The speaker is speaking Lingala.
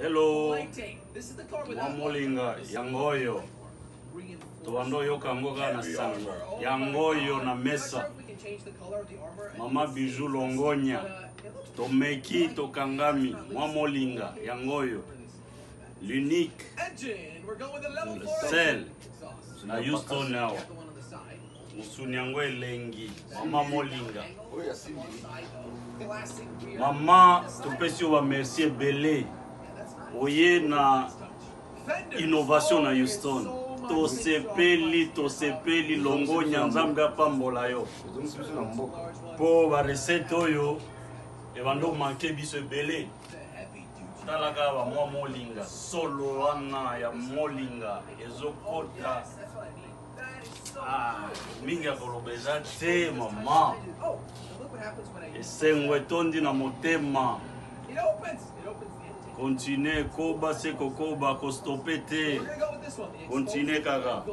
Hello, Mwamolinga, Yangoyo. Tuando yoka ngoga na sango. Yangoyo na mesa. Mama Bijou Longonya. Tomeki Tokangami. Mwamolinga, Yangoyo. L'unique. Le sel. Na Houston now. Musunyangwe Lengi. Mama Molinga. Mama, tupesi wa merci Belé. Oye na innovation na Houston. Tosepeli Longonya nzambe pambola yo. Po ba recette oyo ebando manke biso Belé. Talaga ba Mwamolinga solo wana ya Molinga ezokota. Minga kolobeza te mama. Esengwe tondi na motema. Continue koba seko koba kostopete. Continue kaka.